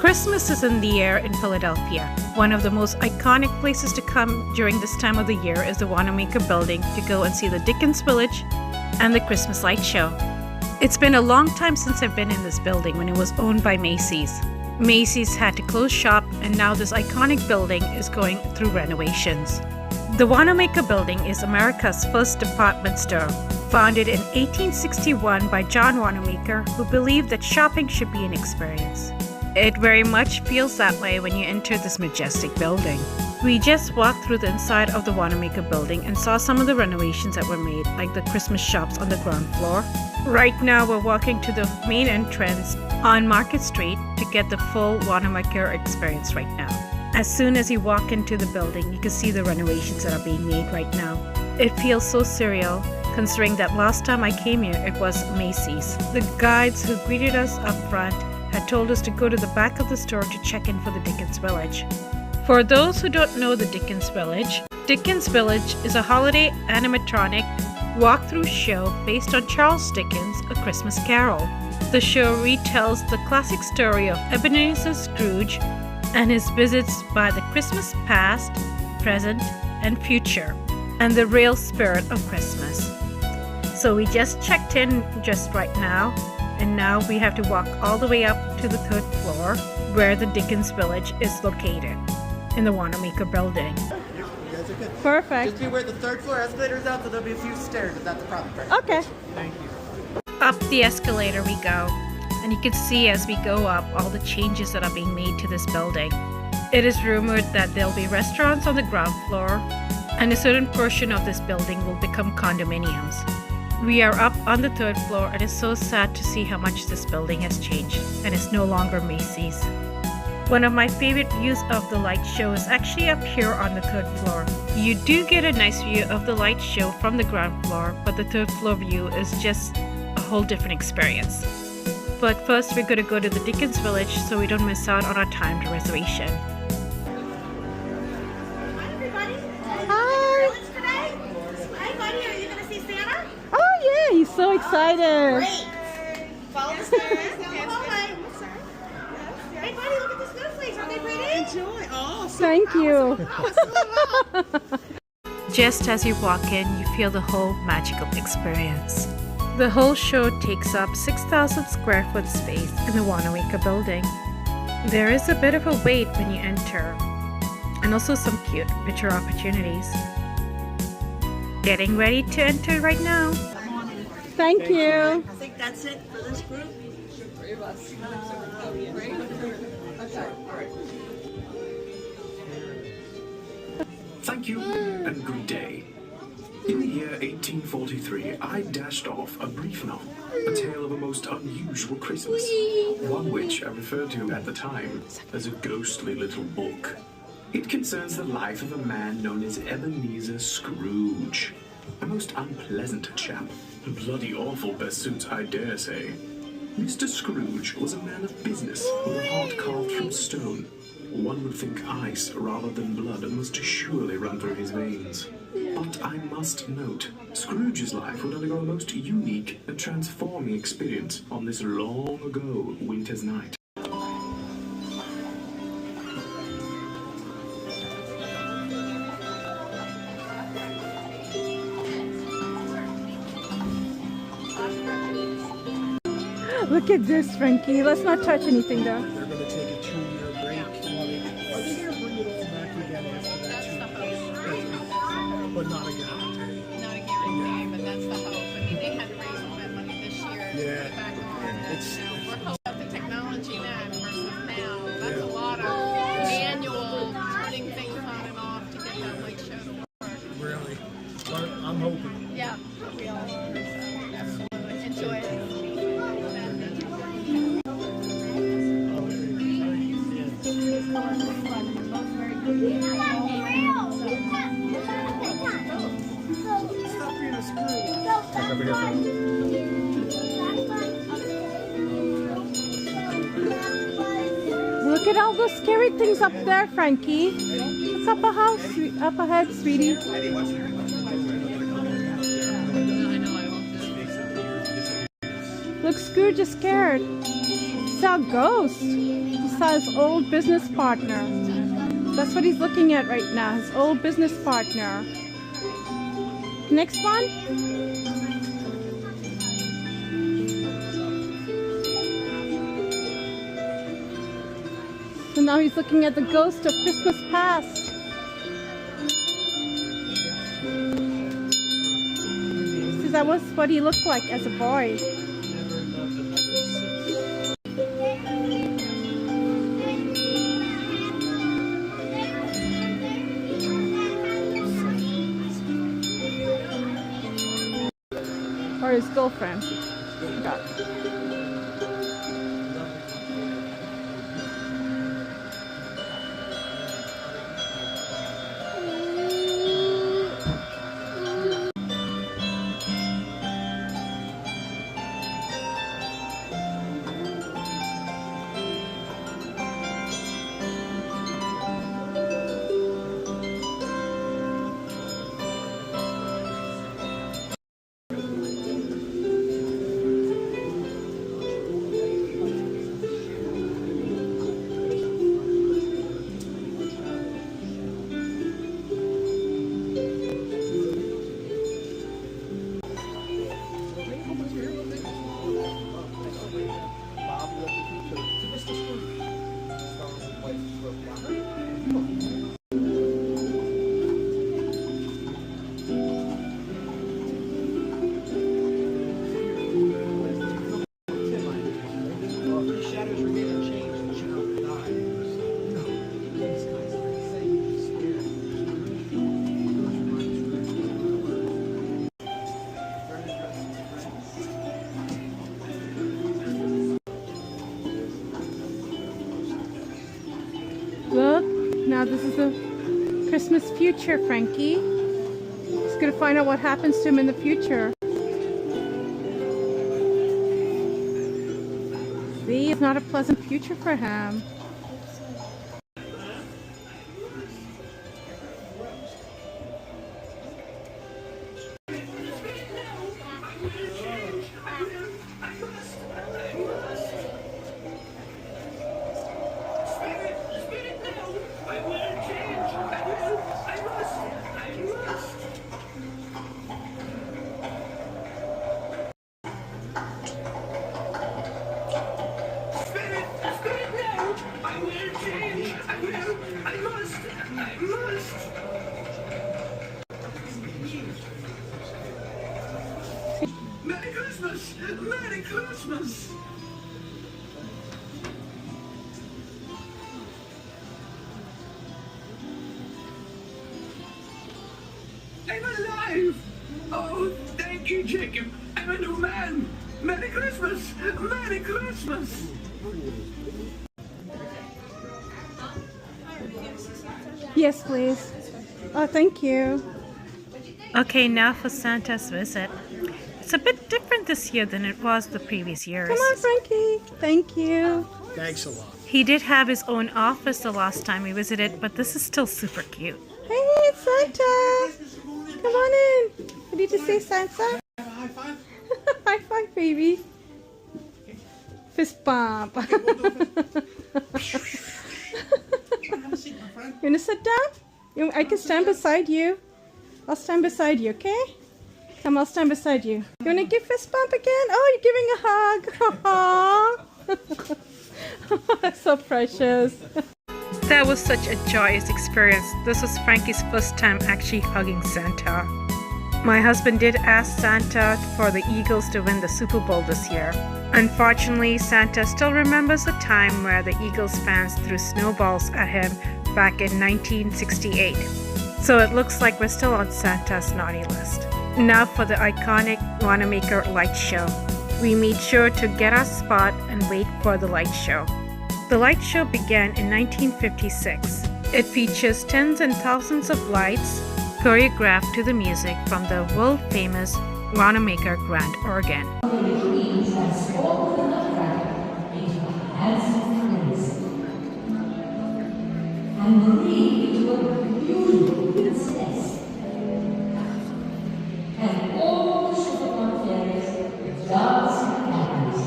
Christmas is in the air in Philadelphia. One of the most iconic places to come during this time of the year is the Wanamaker building to go and see the Dickens Village and the Christmas light show. It's been a long time since I've been in this building when it was owned by Macy's. Macy's had to close shop and now this iconic building is going through renovations. The Wanamaker building is America's first department store, founded in 1861 by John Wanamaker, who believed that shopping should be an experience. It very much feels that way when you enter this majestic building. We just walked through the inside of the Wanamaker building and saw some of the renovations that were made, like the Christmas shops on the ground floor. Right now we're walking to the main entrance on Market Street to get the full Wanamaker experience right now. As soon as you walk into the building, you can see the renovations that are being made right now. It feels so surreal, considering that last time I came here it was Macy's. The guides who greeted us up front had told us to go to the back of the store to check in for the Dickens Village. For those who don't know the Dickens Village is a holiday animatronic walkthrough show based on Charles Dickens' A Christmas Carol. The show retells the classic story of Ebenezer Scrooge and his visits by the Christmas past, present, and future, and the real spirit of Christmas. So we just checked in just right now, and now we have to walk all the way up to the third floor where the Dickens Village is located in the Wanamaker building. You guys are good. Perfect. Just beware the third floor escalator is out, so there'll be a few stairs. Is that the problem? Okay. Thank you. Up the escalator we go, and you can see as we go up all the changes that are being made to this building. It is rumored that there'll be restaurants on the ground floor, and a certain portion of this building will become condominiums. We are up on the third floor, and it's so sad to see how much this building has changed, and it's no longer Macy's. One of my favorite views of the light show is actually up here on the third floor. You do get a nice view of the light show from the ground floor, but the third floor view is just a whole different experience. But first we're going to go to the Dickens Village so we don't miss out on our timed reservation. Hi everybody. Hi! Village today? Hi buddy, are you going to see Santa? Oh yeah, he's so excited! Great. Follow the stairs down the hallway. Hey buddy, look at the snowflakes. Aren't they pretty? Enjoy. Oh, Thank you! Just as you walk in, you feel the whole magical experience. The whole show takes up 6,000 square foot space in the Wanamaker building. There is a bit of a wait when you enter, and also some cute picture opportunities. Getting ready to enter right now. Thank you. I think that's it for this group. Thank you and good day. In the year 1843, I dashed off a brief novel, a tale of a most unusual Christmas, one which I referred to at the time as a ghostly little book. It concerns the life of a man known as Ebenezer Scrooge, a most unpleasant chap, a bloody awful pursuit, I dare say. Mr. Scrooge was a man of business with a heart carved from stone. One would think ice rather than blood must surely run through his veins. But I must note, Scrooge's life would undergo a most unique and transforming experience on this long ago winter's night. Look at this, Frankie. Let's not touch anything though. They're going to take a 2-year break. Are they going to bring it all back again after that 2 years? But not a guarantee. Not a guarantee, but that's the hope. I mean, they had to raise all that money this year to Yeah. get it back on. It's- You know, we're hoping that the technology then versus now, that's a lot of manual turning things on and off to get that light show to work. Really. But I'm hoping. Yeah, we all are. So, absolutely. Enjoy it. Look at all those scary things up there, Frankie. It's up ahead, sweetie. Look, Scrooge is scared. saw a ghost. He saw his old business partner. That's what he's looking at right now, his old business partner. Next one. So now he's looking at the ghost of Christmas past. See, that was what he looked like as a boy. Or his girlfriend. Forgot. Look, now this is the Christmas future, Frankie. He's gonna find out what happens to him in the future. See, it's not a pleasant future for him. Merry Christmas! Merry Christmas! I'm alive! Oh, thank you, Jacob! I'm a new man! Merry Christmas! Merry Christmas! Yes, please. Oh, thank you. Okay, now for Santa's visit. It's a bit different this year than it was the previous years. Come on, Frankie. Thank you. Thanks a lot. He did have his own office the last time we visited, but this is still super cute. Hey, it's Santa. Come on in. Ready to say Santa? High five. High five, baby. Fist bump. Have a seat, my friend. You want to sit down? I can stand beside you. I'll stand beside you, okay? Come, I'll stand beside you. You want to give fist bump again? Oh, you're giving a hug. Aww. So precious. That was such a joyous experience. This was Frankie's first time actually hugging Santa. My husband did ask Santa for the Eagles to win the Super Bowl this year. Unfortunately, Santa still remembers the time where the Eagles fans threw snowballs at him back in 1968. So it looks like we're still on Santa's naughty list. Now for the iconic Wanamaker light show. We made sure to get our spot and wait for the light show. The light show began in 1956. It features tens and thousands of lights choreographed to the music from the world-famous Wanamaker grand organ. And Marie into a beautiful princess. And all the sugar plum fairies dance and dance.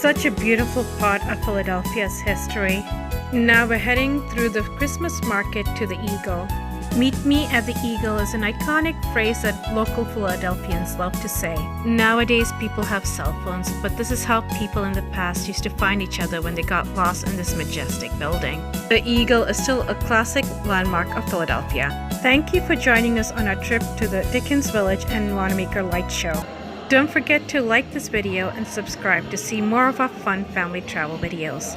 Such a beautiful part of Philadelphia's history. Now we're heading through the Christmas market to the Eagle. Meet me at the Eagle is an iconic phrase that local Philadelphians love to say. Nowadays people have cell phones, but this is how people in the past used to find each other when they got lost in this majestic building. The Eagle is still a classic landmark of Philadelphia. Thank you for joining us on our trip to the Dickens Village and Wanamaker Light Show. Don't forget to like this video and subscribe to see more of our fun family travel videos.